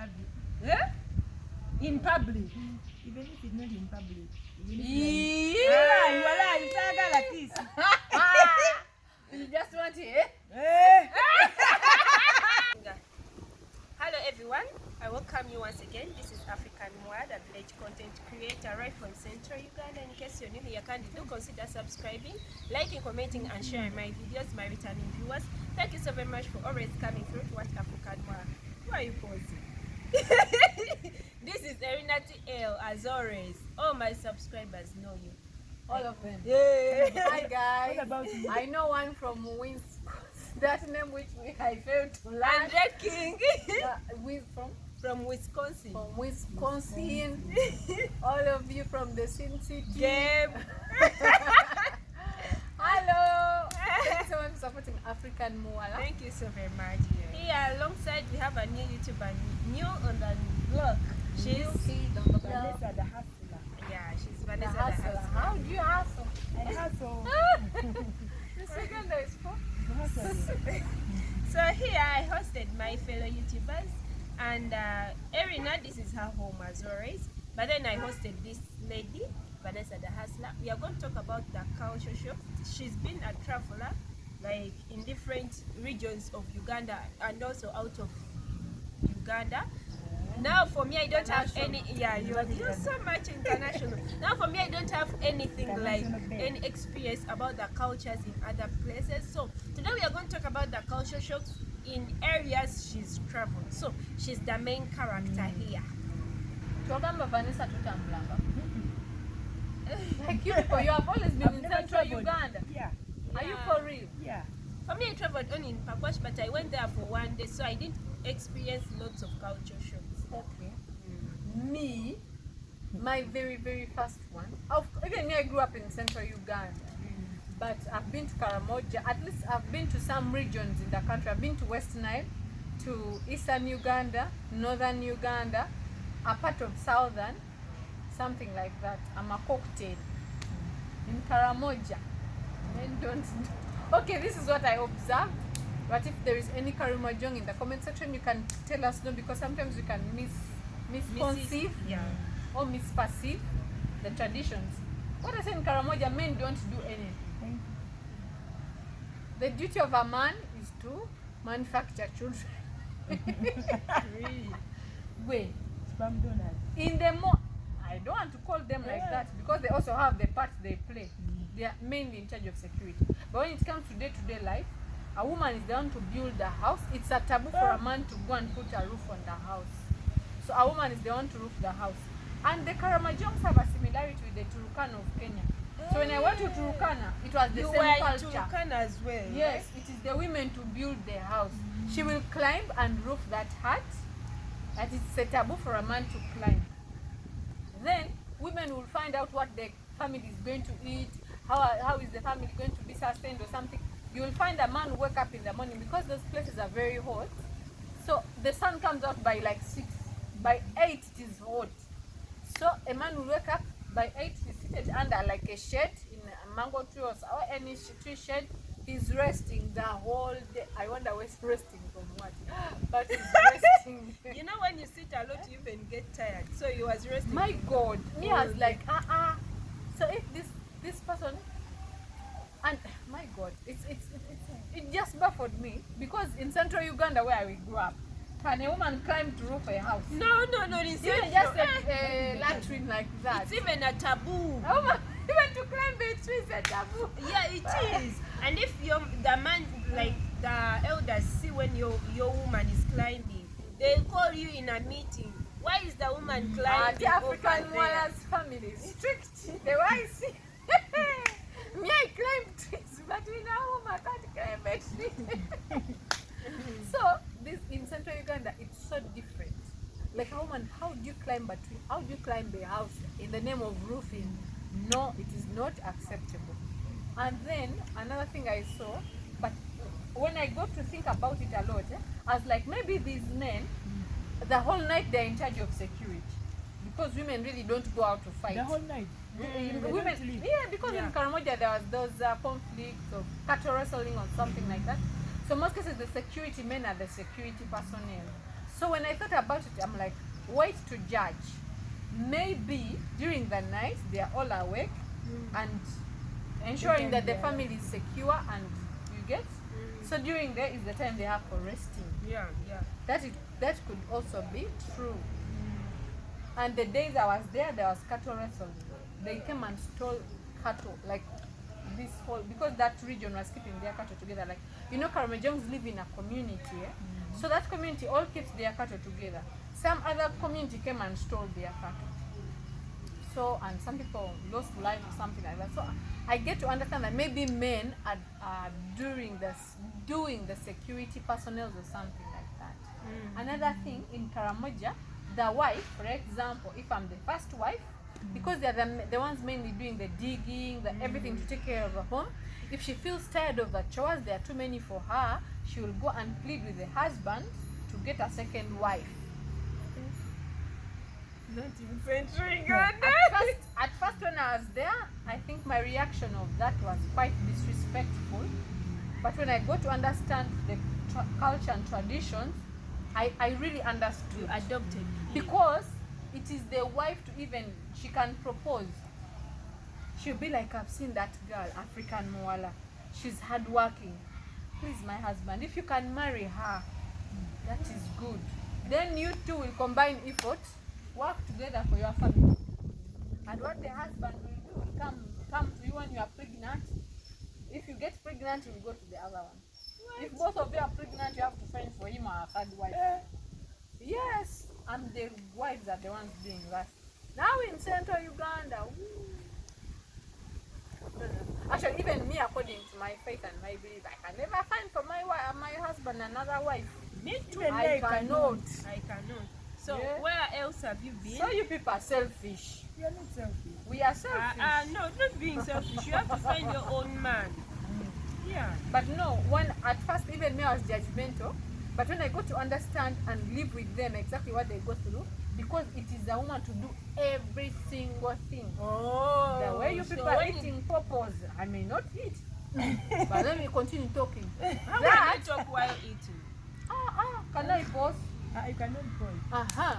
public. Yeah? In public. Even if it's not in public. Yeah, you are like this. You just want it, eh? Hello everyone, I welcome you once again. This is African Moja, the village content creator right from Central Uganda. In case you're new here, kindly do consider subscribing, liking, commenting and sharing my videos, my returning viewers. Thank you so very much for always coming through to watch African Moja. Why are you pausing? This is Erinati L, as always. All my subscribers know you. All of them. Yeah. Hi guys. What about you? I know one from that name which I failed to learn. Andre King. From Wisconsin. From Wisconsin. All of you from the Sin City. Gabe. Hello. Thanks so much for supporting African Moja. Thank you so very much. Here alongside we have a new YouTuber, new on the blog. She's Vanessa the hustler. Yeah, she's Vanessa the hustler. hustler. How do you hustle? I hustle. The second is for Hustle. So here I hosted my fellow YouTubers, and Erina, this is her home as always. But then I hosted this lady, Vanessa the hustler. We are going to talk about the culture shock. She's been a traveler, like in different regions of Uganda and also out of Uganda. Now for me I don't have any, you're so much international. Now for me I don't have anything like any experience about the cultures in other places. So today we are going to talk about the culture shocks in areas she's traveled. So she's the main character here. Twagamba Vanessa tutambulanga. Like you people, you have always been in Central Uganda. Yeah. Are you for real? Yeah. For me I traveled only in Pakwash, but I went there for one day, so I didn't experience lots of culture shocks. Okay. Me, my very, very first one. Even me, I grew up in Central Uganda. But I've been to Karamoja. At least I've been to some regions in the country. I've been to West Nile, to Eastern Uganda, Northern Uganda, a part of Southern, something like that. I'm a cocktail. In Karamoja. Men don't do. Okay, this is what I observed. But if there is any Karamojong in the comment section, you can tell us no, because sometimes we can misconceive or misperceive the traditions. What I say in Karamoja, men don't do anything. The duty of a man is to manufacture children. Really? Wait. Spam donors. In the I don't want to call them like that because they also have the part they play. They are mainly in charge of security. But when it comes to day-to-day life, a woman is the one to build a house. It's a taboo for a man to go and put a roof on the house. So a woman is the one to roof the house. And the Karamojongs have a similarity with the Turkana of Kenya. So when I went to Turkana, it was the same culture. Turkana as well. Yes, it is the women to build the house. She will climb and roof that hut. That it's a taboo for a man to climb. Then women will find out what the family is going to eat, how is the family going to be sustained or something. You will find a man wake up in the morning because those places are very hot. So the sun comes out by like 6, by 8 it is hot. So a man will wake up by 8, he's seated under like a shade in a mango tree or any tree shade. He's resting the whole day. I wonder where's resting from what? But he's resting. You know when you sit a lot you even get tired. So he was resting. My God. Me was like, So if this person, and my God, it just baffled me because in Central Uganda where we grew up, can a woman climb to roof a house? No, it's even just a latrine like that. It's even a taboo. A woman, even to climb the tree is a taboo. Yeah, it is. And if the man, like the elders, see when your woman is climbing, they call you in a meeting. Why is the woman climbing? The African Moja's family is strict. The way I see. Me, I climb trees, but we now woman can't climb a tree. So this in Central Uganda, it's so different. Like a woman, how do you climb a tree? How do you climb a house in the name of roofing? No, it is not acceptable. And then another thing I saw, but when I got to think about it a lot, I was like, maybe these men, the whole night they're in charge of security, because women really don't go out to fight. The whole night. Women, because in Karamoja there was those conflicts of cattle wrestling or something like that. So most cases the security men are the security personnel. So when I thought about it, I'm like, wait to judge. Maybe during the night they are all awake and ensuring that the family is secure, and you get. So during there is the time they have for resting. Yeah. That could also be true. And the days I was there was cattle wrestling. They came and stole cattle, like this whole, because that region was keeping their cattle together. Like, you know, Karamojangs live in a community, so that community all keeps their cattle together. Some other community came and stole their cattle. So, and some people lost life or something like that. So I get to understand that maybe men are doing the security personnel or something like that. Another thing in Karamoja, the wife, for example, if I'm the first wife, because they're the ones mainly doing the digging, the everything to take care of the home. If she feels tired of the chores, there are too many for her, she will go and plead with the husband to get a second wife. Not even century At first when I was there, I think my reaction of that was quite disrespectful. But when I got to understand the culture and traditions, I really understood. You adopted. Because it is the wife to even, she can propose. She'll be like, I've seen that girl, African Moala. She's hardworking. Please, my husband, if you can marry her, that is good. Then you two will combine efforts, work together for your family. And what the husband will do will come to you when you are pregnant. If you get pregnant, you will go to the other one. What? If both of you are pregnant, you have to find for him a third wife. Yes, and the wives are the ones doing that. Now in central Uganda, actually, even me, according to my faith and my belief, I can never find for my husband another wife. Me too. I cannot. So where else have you been? So you people are selfish. You're not selfish. We are selfish. No, not being selfish. You have to find your own man. Yeah. But no, when at first even me I was judgmental, but when I got to understand and live with them exactly what they go through, because it is a woman to do every single thing. Oh. The way you people are eating purpose, I may not eat. But let me continue talking. How can you talk while eating? Can I pause? You cannot pause.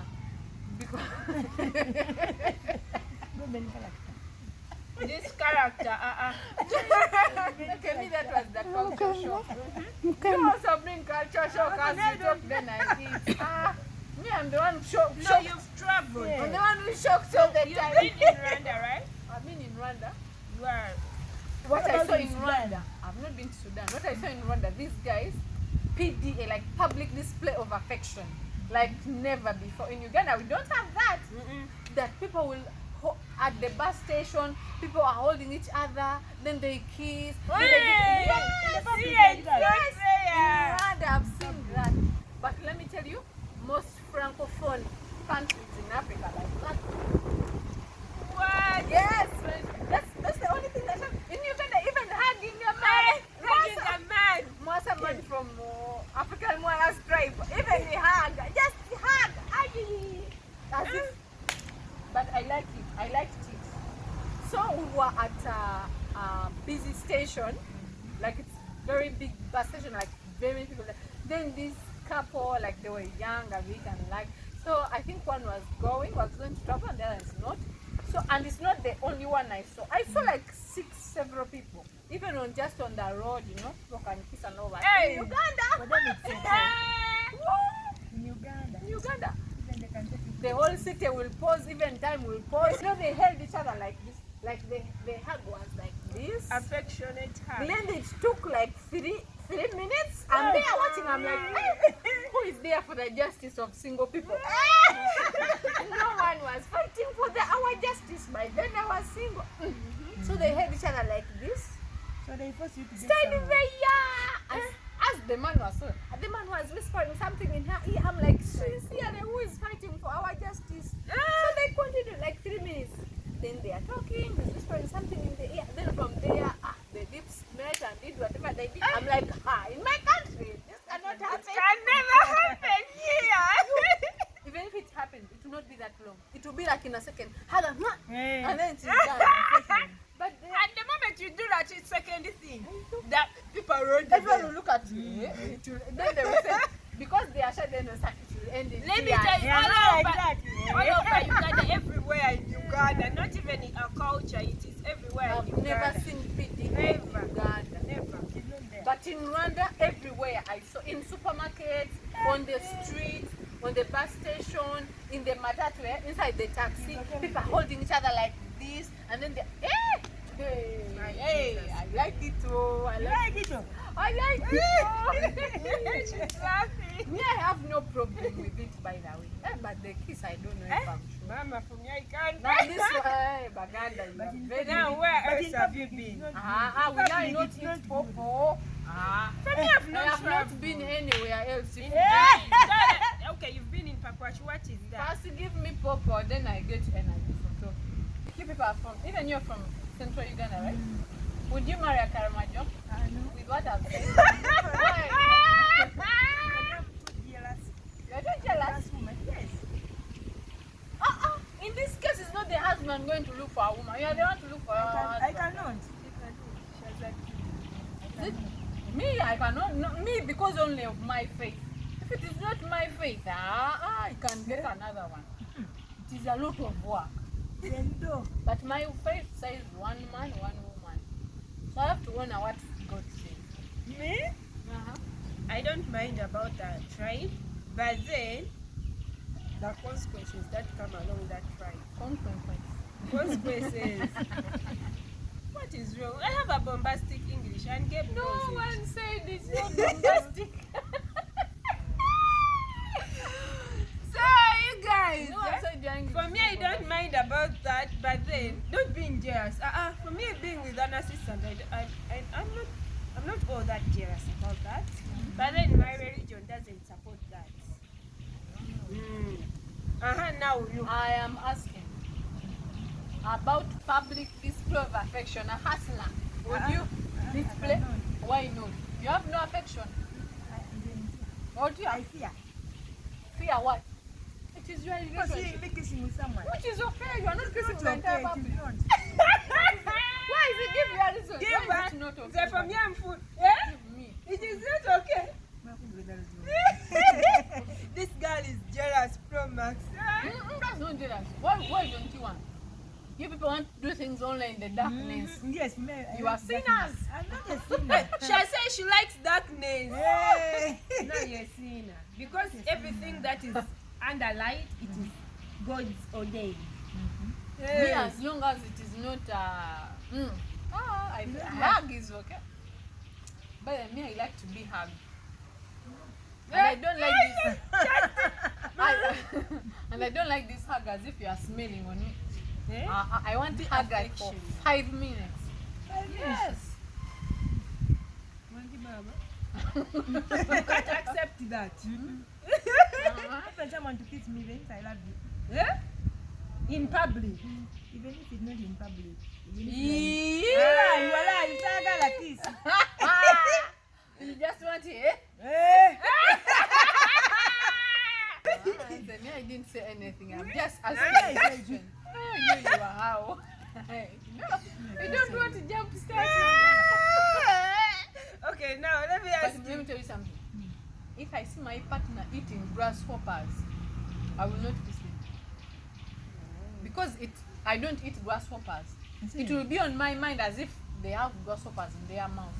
Because No many character. This character, okay, me that was the culture shock. You also bring culture shock as you talk, then I eat. Me, I'm the one shocked. No, you've traveled. I'm the one who shocks all the You've time. been in Rwanda, right? I've been in Rwanda. You are. What I about saw in in Sudan? Rwanda, I've not been to Sudan. What I saw in Rwanda, these guys, PDA, like public display of affection, like never before. In Uganda, we don't have that. That people will, at the bus station, people are holding each other, then they kiss. Then they yes, in Rwanda, I've seen that. But let me tell you, most francophone countries in Africa like that. What? Yes, that's the only thing that happens. In Uganda, even hugging a man. Hugging a man. Mwasa man from African Moya's tribe, even he hug, just hug. As if, but I like it. I liked it. So we were at a busy station, like it's very big bus station, like very many people there. Then this couple, like they were young, a bit, and like, so I think one was going to travel and the other is not. So, and it's not the only one I saw. I saw like several people, even just on the road, you know, people can kiss and all that. Hey. In Uganda, But then it's okay. Woo! In Uganda. In Uganda, Even they can take it. the whole city will pause, even time will pause. You know, they held each other like this, like the hug was like this. Affectionate hug. Then it took like three minutes. I'm there watching. I'm like, hey, who is there for the justice of single people? No one was fighting for our justice. By then I was single. So they held each other like this. So they force you to get Standing someone. there, as the man was whispering something in her ear. I'm like, sincerely, who is fighting for our justice? So they continued like 3 minutes. Then they are talking, he's whispering something in the ear. Then from there, the lips met and did whatever they did. I'm like, in my country, this cannot happen. Can never happen here. Even if it happened, it will not be that long. It will be like in a second. Hey. And then it's done. But At the moment you do that, it's second thing. That people wrote everyone will look at you. Then they will say, because they are shy, then it will end Karamoja is Yeah, all not over, like that. all over Uganda, everywhere in Uganda. Not even in our culture, it is everywhere in I've Uganda. never seen PD in Never. Uganda. Never. She's not there. But in Rwanda, everywhere I saw, in supermarkets, on the street, on the bus station, in the matatu, inside the taxi, people are holding each other like this, and then they, hey, I like it too. I You like like it, though? I like it. She's laughing. Me, I have no problem with it, by the way. But the kiss, I don't know if I'm sure. Mama from here, I can't. Now this one, Baganda, you But are in very. Now, where But else in have public, you it's been? not Will good. I In not public, it's not eat good. popo? For me, I've I not have traveled. not been anywhere else. If Okay, you've been in Pakwash. What is that? first give me popo, then I get energy from talking. You people are from, even you're from Central Uganda, right? Would you marry a Karamoja? I know. With what I've said? Why? I'm too jealous. You're not jealous? That's woman. Yes. In this case, it's not the husband going to look for a woman. You are the one to look for a I husband. cannot. Is it me? I cannot. No, me, because only of my faith. If it is not my faith, I can get another one. It is a lot of work. Then do. But my faith says one man, one woman. So I have to honor what God says. Me? I don't mind about that tribe, but then the consequences that come along that tribe. Consequences. What is wrong? I have a bombastic English and Gabe No knows it. one said it's not bombastic. So you guys, No one said your English for me I is don't mind about that, but then don't be jealous. For me being with an assistant, I'm not all that jealous about that. But then my religion doesn't support that. Now you. I am asking about public display of affection. A hustler. Would you display? Why not? You have no affection. What do you I have? fear. Fear what? It is your Because you relationship. be kissing with someone. Which is okay. You are not kissing It's the entire okay, it public. is not. Why is it? Give me a reason. Give Why her. is it not okay? They're from young food. Yeah? Give me. It is not okay. This girl is jealous from Max. That's not jealous. Why don't you want? You people want to do things only in the darkness. Yes, me. You are sinners. I'm not a sinner. She say she likes darkness. Hey. No, you're a sinner. Because everything that is under light, it is God's ordained. Me, as long as it is not hug is okay. But me, I like to be hugged. And I don't like this. And I don't like this hug as if you are smelling on me. I want to hug like for affection. 5 minutes. Yes. You can't accept that. When someone to kiss me, then I love you. Yeah? In public. Even if it's not in public. Even if Yeah. you are you tell a girl like this. You just want it, eh? Hey. Me, I didn't say anything. I'm just asking a question. Oh, you are how? No, you don't want to jump start. Okay, now let me ask But let me you. tell you something. If I see my partner eating grasshoppers, I will not kiss him. Because I don't eat grasshoppers. It will be on my mind as if they have grasshoppers in their mouth.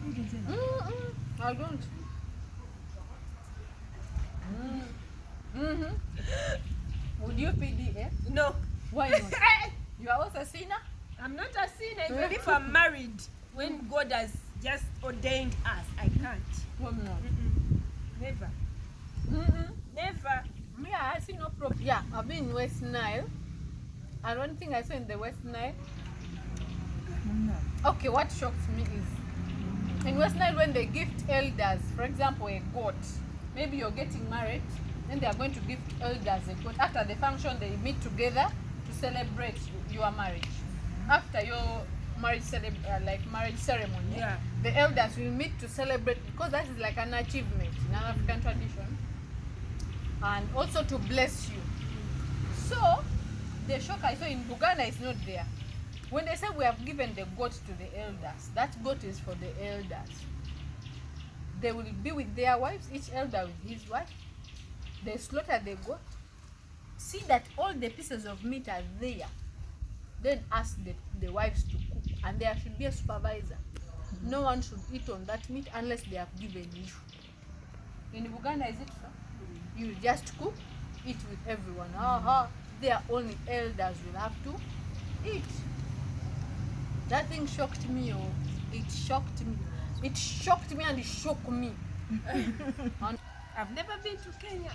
You can say that. I don't. Would you PD, eh? No. Why not? You are also a sinner? I'm not a sinner. Even if I'm married, when God has just ordained us, I can't. Well, no. Never. Never. Yeah, I see no problem. Yeah, I've been in West Nile. And one thing I saw in the West Nile, No. okay, what shocks me is in West Nile when they gift elders, for example, a goat, maybe you're getting married, then they are going to gift elders a goat. After the function, they meet together to celebrate your marriage. After your marriage marriage ceremony, Yeah. the elders will meet to celebrate because that is like an achievement in an African tradition, and also to bless you. So the shock I saw in Buganda is not there. When they say we have given the goat to the elders, that goat is for the elders. They will be with their wives, each elder with his wife. They slaughter the goat, see that all the pieces of meat are there, then ask the wives to cook, and there should be a supervisor. No one should eat on that meat unless they have given you. In Uganda, is it so? You just cook, eat with everyone. Their only elders will have to eat. That thing shocked me. Oh, it shocked me. It shocked me and it shook me. And I've never been to Kenya.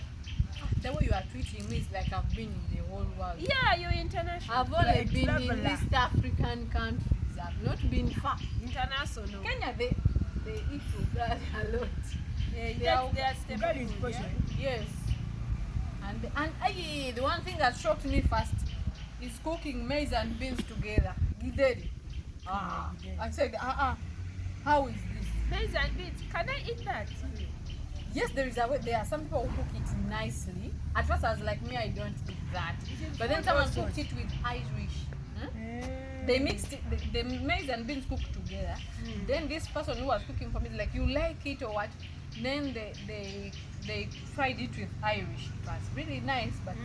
the way you are treating me is like I've been in the whole world. Yeah, you're international. I've only Like been in traveler. East African countries. I've not been far. International. Kenya, they eat ugali a lot. That's the Ugali is portion. Yes. And the one thing that shocked me first is cooking maize and beans together. Gideri. Gideri. I said, how is this? Maize and beans. Can I eat that? Yes, there is a way. There are some people who cook it nicely. At first, I was like, me, I don't eat that. But then someone cooked it with Irish. They mixed it, the maize and beans cooked together. Then this person who was cooking for me, like, you like it or what? Then they fried it with Irish. It was really nice, but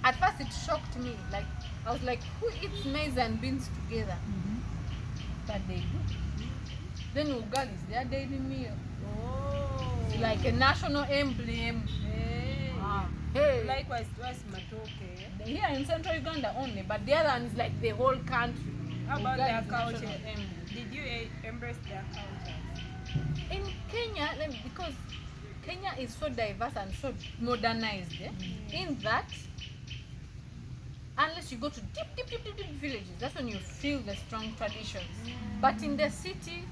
at first it shocked me. Like, I was like, who eats maize and beans together? But they do. Then ugali is their daily meal. Oh. It's like a national emblem. Hey. Likewise to us, matoke. Here in central Uganda only, but the other one is like the whole country. How about Ugali their is national culture? emblem. Did you embrace their culture? In Kenya, because Kenya is so diverse and so modernized, in that, unless you go to deep villages, that's when you feel the strong traditions. But in the city,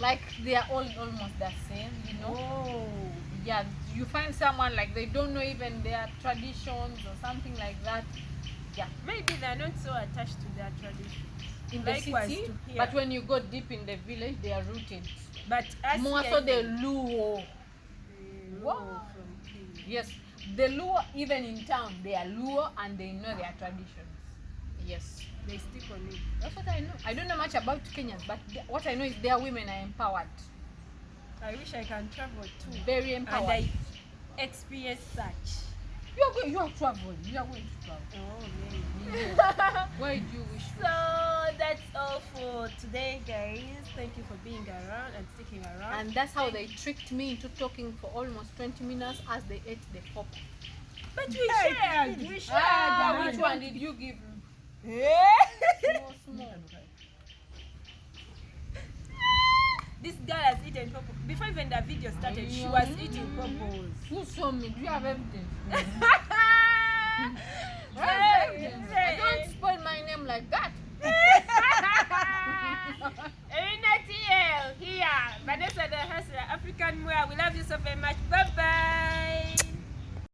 like, they are all almost the same, you know. Oh. Yeah, you find someone like they don't know even their traditions or something like that. Yeah, Maybe they're not so attached to their tradition. in the Likewise city, to here. but when you go deep in the village, they are rooted. But us More here, so the Luo. Wow. Wow. Yes, the Luo, even in town, they are Luo and they know their traditions. Yes, They stick on it. that's what I know. I don't know much about Kenyans, but what I know is their women are empowered. I wish I can travel too. Very And empowered. I experience such. You are traveling. You are going to travel. Oh, man. Where do you wish So that's all for today, guys. Thank you for being around and sticking around. And that's how they tricked me into talking for almost 20 minutes as they ate the pop. But we Hey, shared. we We shared. shared. Which one did you give me? Small. This girl has eaten purple. Before even the video started, she was eating purples. Who saw me? Do you have evidence? Hey, I don't spoil my name like that. Erina TL here. Vanessa the Hustler, African Moya. We love you so very much.